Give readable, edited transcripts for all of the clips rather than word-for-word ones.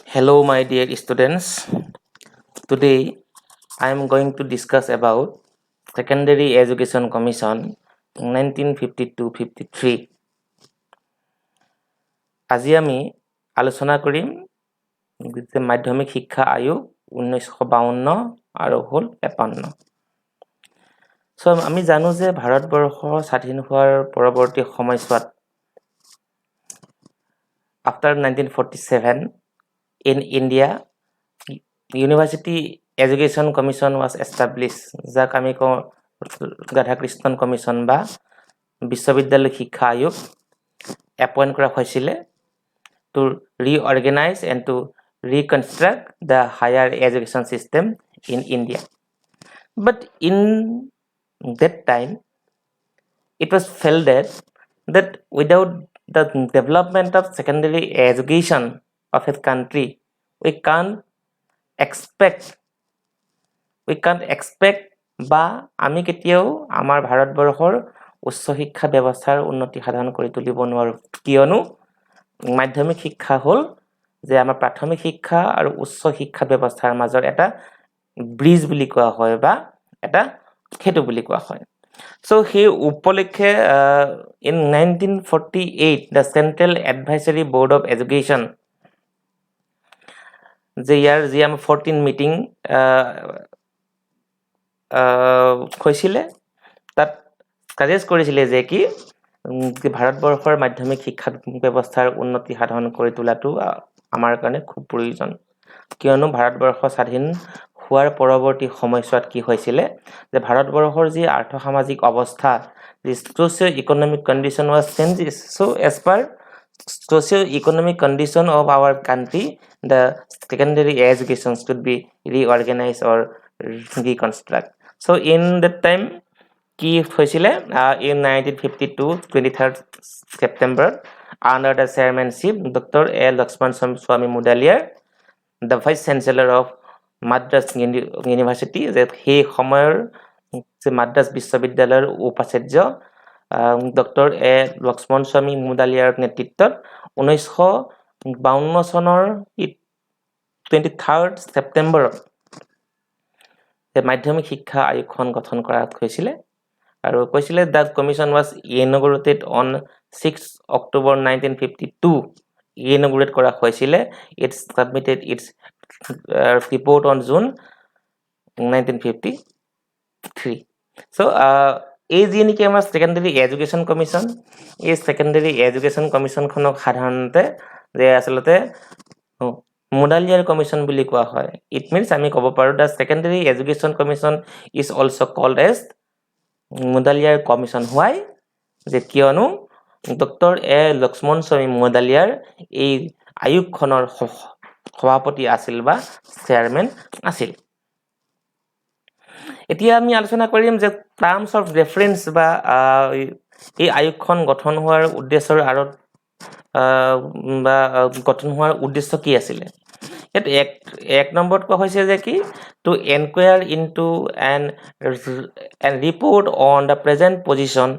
Hello, my dear students. Today, I am going to discuss about Secondary Education Commission 1952-53. আজি আমি আলোচনা কৰিম যে মাধ্যমিক শিক্ষা আয়োগ 1952 আৰু হল 53। সো আমি জানো যে ভাৰতবৰ্ষ স্বাধীন হোৱাৰ পৰৱৰ্তী সময়ছোৱাত after 1947 in India, University Education Commission was established, যাক আমি কওঁ ৰাধাকৃষ্ণন কমিশন বা বিশ্ববিদ্যালয় শিক্ষা আয়োগ appoint কৰা হৈছিল to reorganize and to reconstruct the higher education system in India. But in that time, it was felt that without the development of secondary education of a country, we can't expect বা আমি কেতিয়াও আমাৰ ভাৰতবৰ্ষৰ উচ্চ শিক্ষা ব্যৱস্থাৰ উন্নতি সাধন কৰি তুলিব নোৱাৰো কিয়নো মাধ্যমিক শিক্ষা হল যে আমাৰ প্ৰাথমিক শিক্ষা আৰু উচ্চ শিক্ষা ব্যৱস্থাৰ মাজৰ এটা ব্ৰিজ বুলি কোৱা হয় বা এটা সেতু বুলি কোৱা হয় So he উপলক্ষে in 1948 the Central Advisory Board of Education the year GM 14 meeting হৈছিলে তাত সাজেষ্ট কৰিছিলে যে কি ভাৰতবৰ্ষৰ মাধ্যমিক শিক্ষা ব্যৱস্থাৰ উন্নতি সাধন কৰি তোলাটো আমাৰ কাৰণে খুব প্ৰয়োজন কিয়নো ভাৰতবৰ্ষ স্বাধীন হোৱাৰ পৰৱৰ্তী সময়ছোৱাত কি হৈছিলে যে ভাৰতবৰ্ষৰ যি আৰ্থ সামাজিক অৱস্থা the socio-economic condition was changed. So as per socio-economic condition of our country, the secondary education should be reorganized or reconstruct. So in that time, কি হৈছিলে in 1952 23rd September under the chairmanship Dr. A. Lakshman Swami Mudaliar, the vice chancellor of Madras University, that he সময়ৰ মাদ্ৰাজ বিশ্ববিদ্যালয়ৰ উপাচাৰ্য doctor A Lakshman স্বামী মুদালিয়াৰ নেতৃত্বত 1952 চনৰ 23rd ছেপ্টেম্বৰত মাধ্যমিক শিক্ষা আয়োগখন গঠন কৰা হৈছিল আৰু কৈছিলে that commission was inaugurated on 6 October 1952 inaugurate কৰা হৈছিল it submitted its report on June 1953 so এই যি নেকি আমাৰ সেকেন্ডাৰী এডুকেশন কমিশন এই সেকেন্ডাৰী এডুকেশন কমিশন খনক সাধাৰণতে যে আসলতে মুদালিয়াৰ কমিশন বুলি কোৱা হয় ইট মিন্স আমি ক'ব পাৰো the secondary education commission is also called as Mudaliar commission why যে কিয়নো ডক্টৰ এ লক্ষ্মণ স্বামী মুদালিয়াৰ এই আয়োগখনৰ সভাপতি আছিল বা চেয়াৰম্যান আছিল এতিয়া আমি আলোচনা কৰিম যে টাৰ্মস অফ ৰেফাৰেন্স বা এই আয়োগখন গঠন হোৱাৰ উদ্দেশ্যৰ আৰত বা গঠন হোৱাৰ উদ্দেশ্য কি আছিল এত এক নম্বৰত কোৱা হৈছে যে কি to enquire into an report on the present position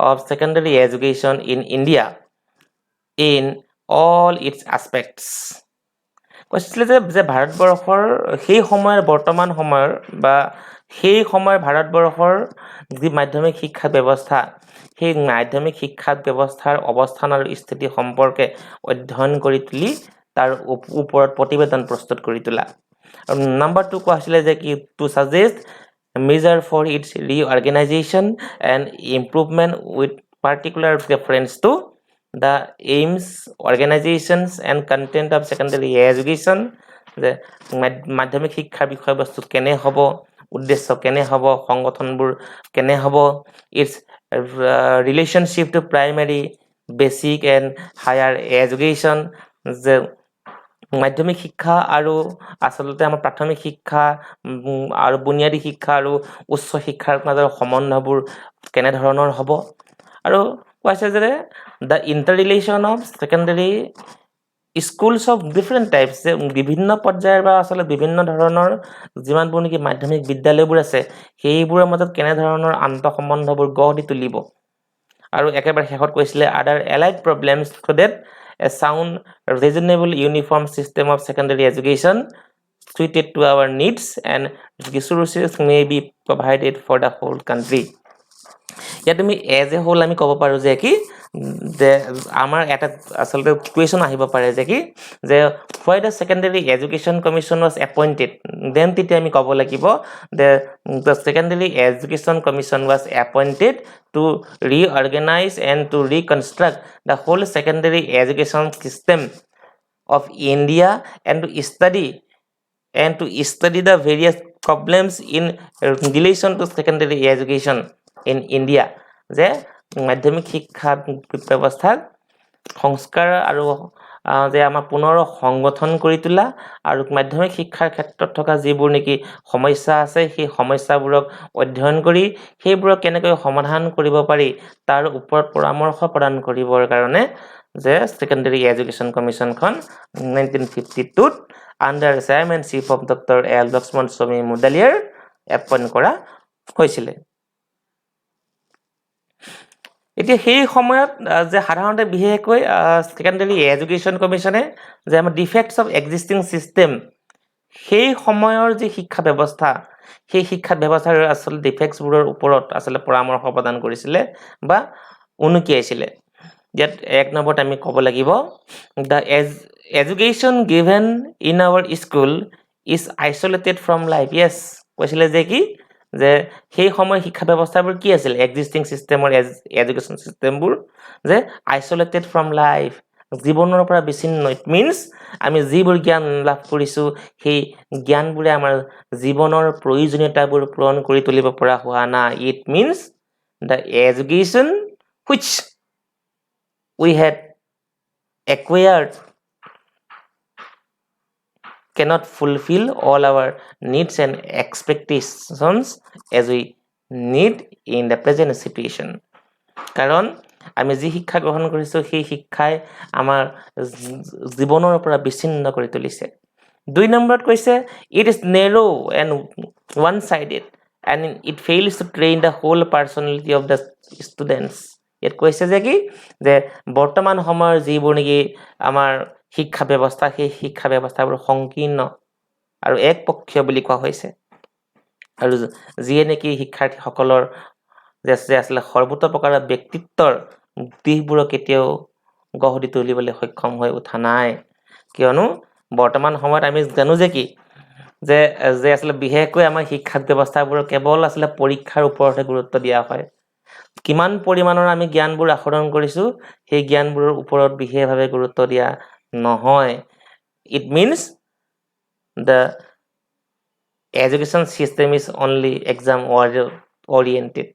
of secondary education in India in all its aspects কৈছিলে যে ভাৰতবৰ্ষৰ সেই সময়ৰ বৰ্তমান সময়ৰ বা সেই সময়ৰ ভাৰতবৰ্ষৰ যি মাধ্যমিক শিক্ষা ব্যৱস্থা সেই মাধ্যমিক শিক্ষা ব্যৱস্থাৰ অৱস্থান আৰু স্থিতি সম্পৰ্কে অধ্যয়ন কৰি তুলি তাৰ ওপৰত প্ৰতিবেদন প্ৰস্তুত কৰি তোলা আৰু নম্বৰ 2 কোৱা হৈছিলে যে কি to suggest measure for its reorganization and improvement with particular reference to the aims, organizations and content of secondary education যে মাধ্যমিক শিক্ষাৰ বিষয়বস্তু কেনে হ'ব উদ্দেশ্য কেনে হ'ব সংগঠনবোৰ কেনে হ'ব its relationship to primary basic and higher education যে মাধ্যমিক শিক্ষা আৰু আসলতে আমাৰ প্ৰাথমিক শিক্ষা আৰু বুনিয়াদী শিক্ষা আৰু উচ্চ শিক্ষাৰ মাজৰ সম্বন্ধবোৰ কেনে ধৰণৰ হ'ব আৰু কৈছে যে the interrelation of secondary schools of different types যে বিভিন্ন পৰ্যায়ৰ বা আসলে বিভিন্ন ধৰণৰ যিমানবোৰ নেকি মাধ্যমিক বিদ্যালয়বোৰ আছে সেইবোৰৰ মাজত কেনে ধৰণৰ আন্তঃ সম্বন্ধবোৰ গঢ় দি তুলিব আৰু একেবাৰে শেষত কৈছিলে other allied problems so that a sound, reasonable, uniform system of secondary education suited to our needs, and resources may be provided for the whole country. ইয়াত তুমি এজ এ হোল আমি ক'ব পাৰো যে কি যে আমাৰ এটা আসলতে কুৱেশ্যন আহিব পাৰে যে কি যে why the secondary education commission was appointed, then তেতিয়া আমি ক'ব লাগিব the secondary education commission was appointed to reorganize and to reconstruct the whole secondary education system of India and to study the various problems in relation to secondary education in India. যে মাধ্যমিক শিক্ষা ব্যৱস্থাক সংস্কাৰ আৰু যে আমাৰ পুনৰ সংগঠন কৰি তোলা আৰু মাধ্যমিক শিক্ষাৰ ক্ষেত্ৰত থকা যিবোৰ নেকি সমস্যা আছে সেই সমস্যাবোৰক অধ্যয়ন কৰি সেইবোৰক কেনেকৈ সমাধান কৰিব পাৰি তাৰ ওপৰত পৰামৰ্শ প্ৰদান কৰিবৰ কাৰণে যে সেকেন্ডাৰী এডুকেশ্যন কমিশনখন 1952 under chairmanship of doctor L Lakshmanaswami Mudaliar appoint কৰা হৈছিল। এতিয়া সেই সময়ত যে সাধাৰণতে বিশেষকৈ সেকেন্ডাৰী এডুকেশ্যন কমিশনে যে আমাৰ ডিফেক্টছ অফ এক্সিষ্টিং চিষ্টেম সেই সময়ৰ যে শিক্ষা ব্যৱস্থা সেই শিক্ষা ব্যৱস্থাৰ আসল ডিফেক্টছবোৰৰ ওপৰত আসলে পৰামৰ্শ প্ৰদান কৰিছিলে বা উনুকিয়াইছিলে। ইয়াত এক নম্বৰত আমি ক'ব লাগিব the education given in our school is isolated from life. Yes, কৈছিলে যে কি যে সেই সময় শিক্ষা ব্যৱস্থাবোৰ কি আছিল এক্সিষ্টিং চিষ্টেমৰ এডুকেশ্যন চিষ্টেমবোৰ যে আইচলেটেড ফ্ৰম লাইফ জীৱনৰ পৰা বিচ্ছিন্ন। ইট মিনছ আমি যিবোৰ জ্ঞান লাভ কৰিছোঁ সেই জ্ঞানবোৰে আমাৰ জীৱনৰ প্ৰয়োজনীয়তাবোৰ পূৰণ কৰি তুলিব পৰা হোৱা নাই। It means the education which we had acquired cannot fulfill all our needs and expectations as we need in the present situation. কাৰণ আমি যি শিক্ষা গ্ৰহণ কৰিছো সেই শিক্ষাই আমাৰ জীৱনৰ পৰা বিচ্ছিন্ন কৰি তুলিছে। দুই নম্বৰত কৈছে it is narrow and one sided and it fails to train the whole personality of the students. ইয়াত কৈছে যে কি যে বৰ্তমান সময়ৰ যিবোৰ নেকি আমাৰ শিক্ষা ব্যৱস্থা সেই শিক্ষা ব্যৱস্থাবোৰ সংকীৰ্ণ আৰু একপক্ষীয় বুলি কোৱা হৈছে আৰু যিয়ে নেকি শিক্ষাৰ্থীসকলৰ যে আসলে সৰ্বত প্ৰকাৰৰ ব্যক্তিত্বৰ দিশবোৰক কেতিয়াও গঢ় দি তুলিবলৈ সক্ষম হৈ উঠা নাই। কিয়নো বৰ্তমান সময়ত আমি জানো যে কি যে আসলে বিশেষকৈ আমাৰ শিক্ষা ব্যৱস্থাবোৰ কেৱল আসলে পৰীক্ষাৰ ওপৰতে গুৰুত্ব দিয়া হয়। কিমান পৰিমাণৰ আমি জ্ঞানবোৰ আহৰণ কৰিছো সেই জ্ঞানবোৰৰ ওপৰত বিশেষভাৱে গুৰুত্ব দিয়া নহয়। It means the education system is only exam oriented.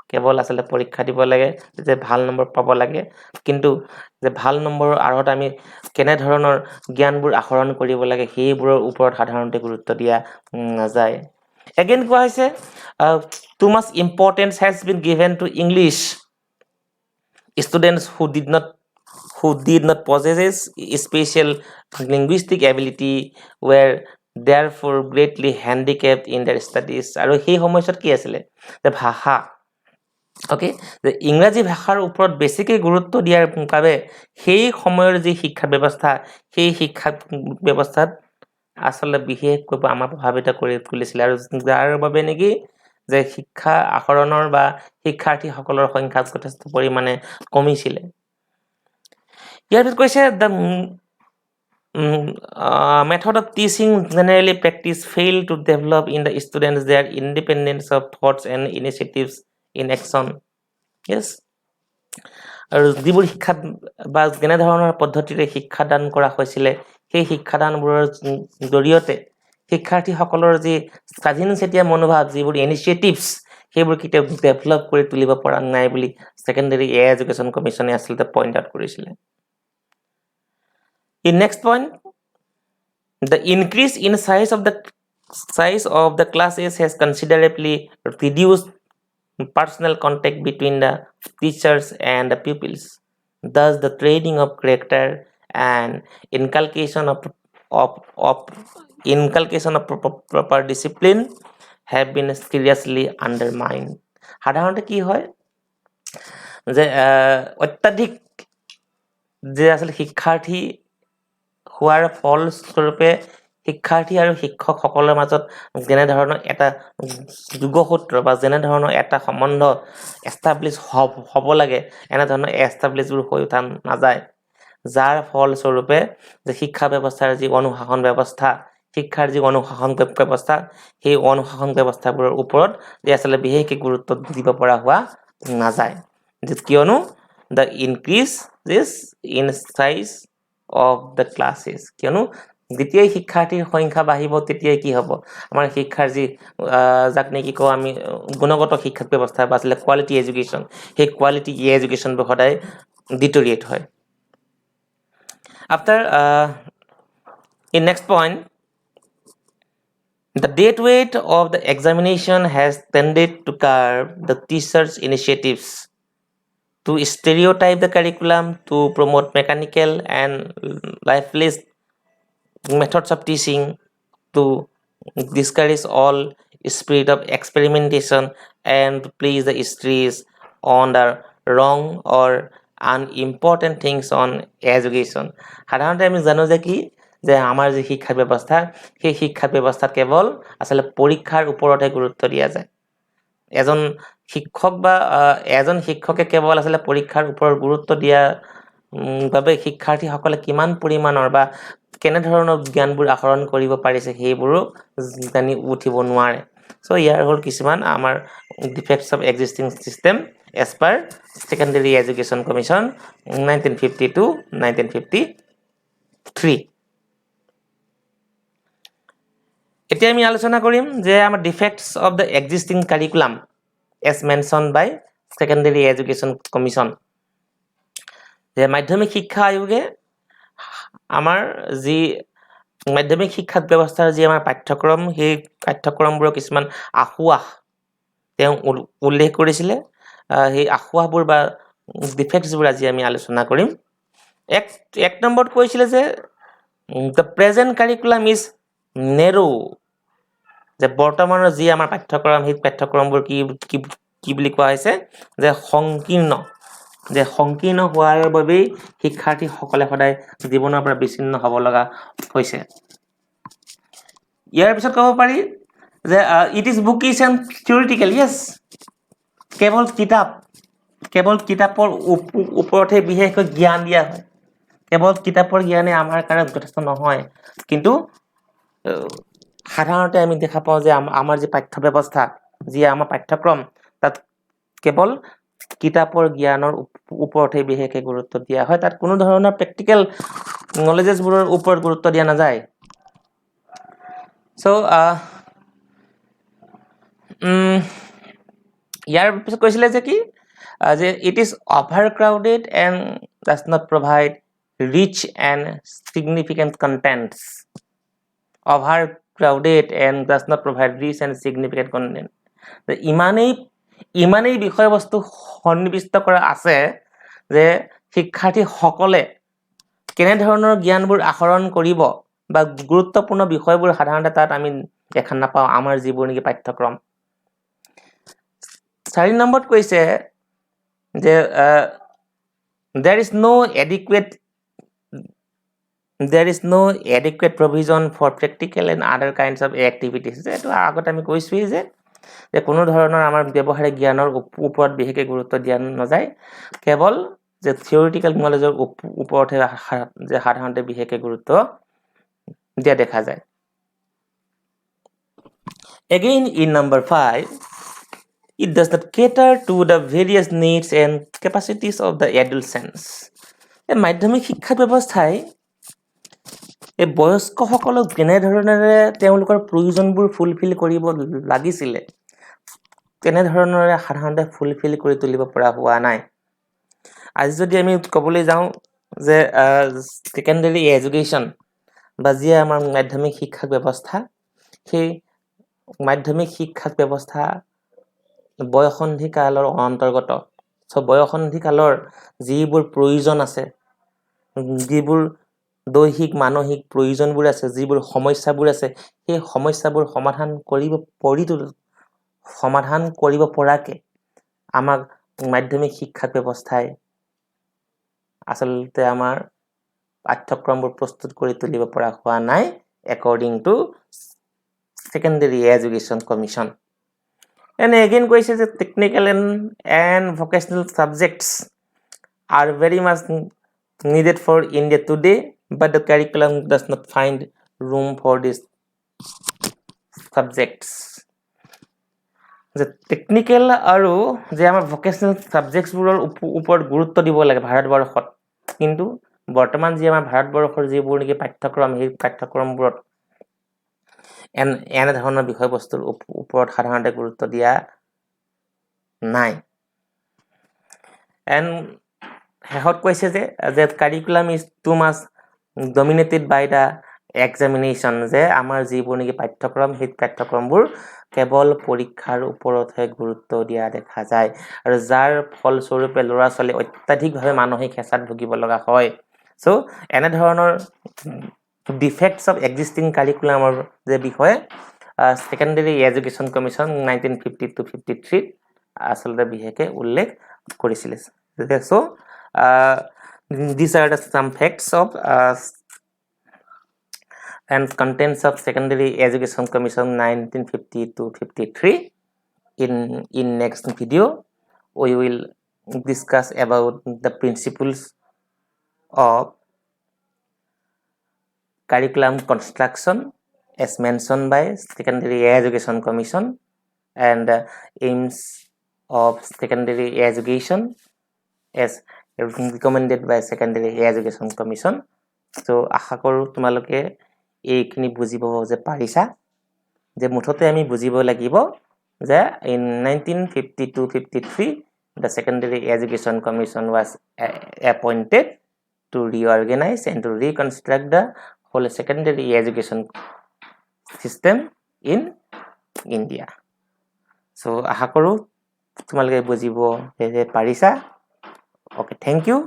কেৱল আসলে পৰীক্ষা দিব লাগে যে ভাল নম্বৰ পাব লাগে, কিন্তু যে ভাল নম্বৰৰ আঁৰত আমি কেনে ধৰণৰ জ্ঞানবোৰ আহৰণ কৰিব লাগে সেইবোৰৰ ওপৰত সাধাৰণতে গুৰুত্ব দিয়া নাযায়। Again কোৱা হৈছে too much importance has been given to English. Students who did not possess special linguistic ability were therefore greatly handicapped in their studies. আৰু সেই সময়ছোৱাত কি আছিলে যে ভাষা ওকে যে ইংৰাজী ভাষাৰ ওপৰত বেছিকৈ গুৰুত্ব দিয়াৰ বাবে সেই সময়ৰ যি শিক্ষা ব্যৱস্থা সেই শিক্ষা ব্যৱস্থাত আসলে বিশেষকৈ আমাৰ প্ৰভাৱিত কৰি তুলিছিলে আৰু যাৰ বাবে নেকি যে শিক্ষা আহৰণৰ বা শিক্ষাৰ্থীসকলৰ সংখ্যা যথেষ্ট পৰিমাণে কমিছিলে। ইয়াৰ পিছত কৈছে the method of teaching generally practice failed to develop in the students their independence of thoughts and initiatives in action. Yes, আৰু যিবোৰ শিক্ষা বা যেনে ধৰণৰ পদ্ধতিৰে শিক্ষাদান কৰা হৈছিলে সেই শিক্ষাদানবোৰৰ জৰিয়তে শিক্ষাৰ্থীসকলৰ যি স্বাধীনচেতিয়া মনোভাৱ যিবোৰ ইনিচিয়েটিভছ সেইবোৰ কেতিয়াও ডেভেলপ কৰি তুলিব পৰা নাই বুলি সেকেন্ডাৰী এডুকেশ্যন কমিশনে আচলতে পইণ্ট আউট কৰিছিলে। In next point, the increase in size of the classes has considerably reduced personal contact between the teachers and the pupils. Thus, the training of character and inculcation of proper discipline have been seriously undermined. সাধাৰণতে কি হয় যে অত্যাধিক যে আসলে শিক্ষাৰ্থী হোৱাৰ ফলস্বৰূপে শিক্ষাৰ্থী আৰু শিক্ষকসকলৰ মাজত যেনে ধৰণৰ এটা যোগসূত্ৰ বা যেনে ধৰণৰ এটা সম্বন্ধ এষ্টাব্লিছ হ'ব লাগে এনে ধৰণৰ এষ্টাব্লিছবোৰ হৈ উঠা নাযায় যাৰ ফলস্বৰূপে যে শিক্ষা ব্যৱস্থাৰ যি অনুশাসন ব্যৱস্থা শিক্ষাৰ যি অনুশাসন ব্যৱস্থা সেই অনুশাসন ব্যৱস্থাবোৰৰ ওপৰত যে আসলে বিশেষকৈ গুৰুত্ব দিব পৰা হোৱা নাযায় যে কিয়নো the increase this in size of the classes কিয়নো যেতিয়াই শিক্ষাৰ্থীৰ সংখ্যা বাঢ়িব তেতিয়াই কি হ'ব আমাৰ শিক্ষাৰ যি যাক নেকি কওঁ আমি গুণগত শিক্ষা ব্যৱস্থা বা আসলে কোৱালিটি এডুকেশ্যন সেই কোৱালিটি এডুকেশ্যন সদায় ডিটৰিয়েট হয় after in next point the date weight of the examination has tended to curb the teachers initiatives to stereotype the curriculum, to promote mechanical and lifeless methods of teaching, to discourage all spirit of experimentation and place the stress on the wrong or unimportant things on education. সাধাৰণতে আমি জানো যে কি যে আমাৰ যি শিক্ষা ব্যৱস্থা সেই শিক্ষা ব্যৱস্থাত কেৱল আসলে পৰীক্ষাৰ ওপৰতহে গুৰুত্ব দিয়া যায় এজন শিক্ষক বা এজন শিক্ষকে কেৱল আসলে পৰীক্ষাৰ ওপৰত গুৰুত্ব দিয়া বাবে শিক্ষাৰ্থীসকলে কিমান পৰিমাণৰ বা কেনে ধৰণৰ জ্ঞানবোৰ আহৰণ কৰিব পাৰিছে সেইবোৰো জানি উঠিব নোৱাৰে সো ইয়াৰ হ'ল কিছুমান আমাৰ defects of existing system as per secondary education commission 1952 1953 এতিয়া আমি আলোচনা কৰিম যে আমাৰ defects of the existing curriculum as mentioned by Secondary Education Commission যে মাধ্যমিক শিক্ষা আয়োগে আমাৰ যি মাধ্যমিক শিক্ষা ব্যৱস্থাৰ যি আমাৰ পাঠ্যক্ৰম সেই পাঠ্যক্ৰমবোৰৰ কিছুমান আখুৱাহ তেওঁ উল্লেখ কৰিছিলে সেই আখুৱাহবোৰ বা ডিফেক্টছবোৰ আজি আমি আলোচনা কৰিম এক নম্বৰত কৈছিলে যে the present curriculum is narrow যে বৰ্তমানৰ যি আমাৰ পাঠ্যক্ৰম সেই পাঠ্যক্ৰমবোৰ কি বুলি কোৱা হৈছে যে সংকীৰ্ণ হোৱাৰ বাবেই শিক্ষাৰ্থীসকলে সদায় জীৱনৰ পৰা বিচ্ছিন্ন হ'ব লগা হৈছে ইয়াৰ পিছত ক'ব পাৰি যে it is bookish and theoretical yes কেৱল কিতাপৰ ওপৰতহে বিশেষকৈ জ্ঞান দিয়া হয় কেৱল কিতাপৰ জ্ঞানে আমাৰ কাৰণে যথেষ্ট নহয় কিন্তু সাধাৰণতে আমি দেখা পাওঁ যে আমাৰ যি পাঠ্য ব্যৱস্থা যি আমাৰ পাঠ্যক্ৰম তাত কেৱল কিতাপৰ জ্ঞানৰ ওপৰতহে বিশেষকৈ গুৰুত্ব দিয়া হয় তাত কোনো ধৰণৰ প্ৰেক্টিকেল নলেজেছবোৰৰ ওপৰত গুৰুত্ব দিয়া নাযায় সো ইয়াৰ পিছত কৈছিলে যে কি যে it is overcrowded and does not provide rich and significant contents overcrowded and does not provide rich and significant content ইমানেই বিষয়বস্তু সন্নিবিষ্ট কৰা আছে যে শিক্ষাৰ্থীসকলে কেনে ধৰণৰ জ্ঞানবোৰ আহৰণ কৰিব বা গুৰুত্বপূৰ্ণ বিষয়বোৰ সাধাৰণতে তাত আমি দেখা নাপাওঁ আমাৰ যিবোৰ নেকি পাঠ্যক্ৰম 4 নম্বৰত কৈছে যে there is no adequate provision for practical and other kinds of activities যেটো আগত আমি কৈছোই যে কোনো ধৰণৰ আমাৰ ব্যৱহাৰিক জ্ঞানৰ ওপৰত বিশেষকৈ গুৰুত্ব দিয়া নাযায় কেৱল যে থিওৰিটিকেল নলেজৰ ওপৰতহে যে সাধাৰণতে বিশেষকৈ গুৰুত্ব দিয়া দেখা যায় again in number 5 it does not cater to the various needs and capacities of the adolescents মাধ্যমিক শিক্ষা ব্যৱস্থাই এই বয়স্কসকলক যেনে ধৰণেৰে তেওঁলোকৰ প্ৰয়োজনবোৰ ফুলফিল কৰিব লাগিছিলে তেনে ধৰণেৰে সাধাৰণতে ফুলফিল কৰি তুলিব পৰা হোৱা নাই আজি যদি আমি ক'বলৈ যাওঁ যে সেকেন্ডাৰী এডুকেশ্যন বা যি আমাৰ মাধ্যমিক শিক্ষা ব্যৱস্থা সেই মাধ্যমিক শিক্ষা ব্যৱস্থা বয়সন্ধি কালৰ অন্তৰ্গত বয়সন্ধি কালৰ যিবোৰ প্ৰয়োজন আছে যিবোৰ দৈহিক মানসিক প্ৰয়োজনবোৰ আছে যিবোৰ সমস্যাবোৰ আছে সেই সমস্যাবোৰ সমাধান কৰিব পৰাকে আমাক মাধ্যমিক শিক্ষা ব্যৱস্থাই আচলতে আমাৰ পাঠ্যক্ৰমবোৰ প্ৰস্তুত কৰি তুলিব পৰা হোৱা নাই according to Secondary Education Commission. And again কৈছে যে technical and vocational subjects are very much needed for India today, but the curriculum does not find room for these subjects. যে টেকনিক্যাল আৰু যে আমাৰ ভোকেশনাল সাবজেক্টছবোৰৰ ওপৰত গুৰুত্ব দিব লাগে ভাৰতবৰ্ষত, কিন্তু বৰ্তমান যি আমাৰ ভাৰতবৰ্ষৰ যিবোৰ নেকি পাঠ্যক্ৰম সেই পাঠ্যক্ৰমবোৰত এনে ধৰণৰ বিষয়বস্তুৰ ওপৰত সাধাৰণতে গুৰুত্ব দিয়া নাই। এণ্ড শেষত কৈছে যে curriculum is too much dominated by the examination, যে আমাৰ যিবোৰ নেকি পাঠ্যক্ৰম সেই পাঠ্যক্ৰমবোৰ কেৱল পৰীক্ষাৰ ওপৰতহে গুৰুত্ব দিয়া দেখা যায়, আৰু যাৰ ফলস্বৰূপে ল'ৰা ছোৱালী অত্যাধিকভাৱে মানসিক হেঁচাত ভুগিব লগা হয়। চ' এনেধৰণৰ ডিফেক্টছ অফ এক্সিষ্টিং কাৰিকুলামৰ যে বিষয়ে ছেকেণ্ডেৰী এডুকেশ্যন কমিশ্যন 1952-53 আচলতে বিশেষকৈ উল্লেখ কৰিছিলে। চ' these are the some facts of and contents of Secondary Education Commission 1952-53. In next video we will discuss about the principles of curriculum construction as mentioned by Secondary Education Commission and aims of secondary education as recommended by Secondary Education Commission. So আশা কৰো তোমালোকে এইখিনি বুজিব যে পাৰিছা, যে মুঠতে আমি বুজিব লাগিব যে in 1952-53 the Secondary Education Commission was appointed to reorganize and to reconstruct the whole secondary education system in India. So আশা কৰো তোমালোকে বুজিব পাৰিছা। Okay, thank you.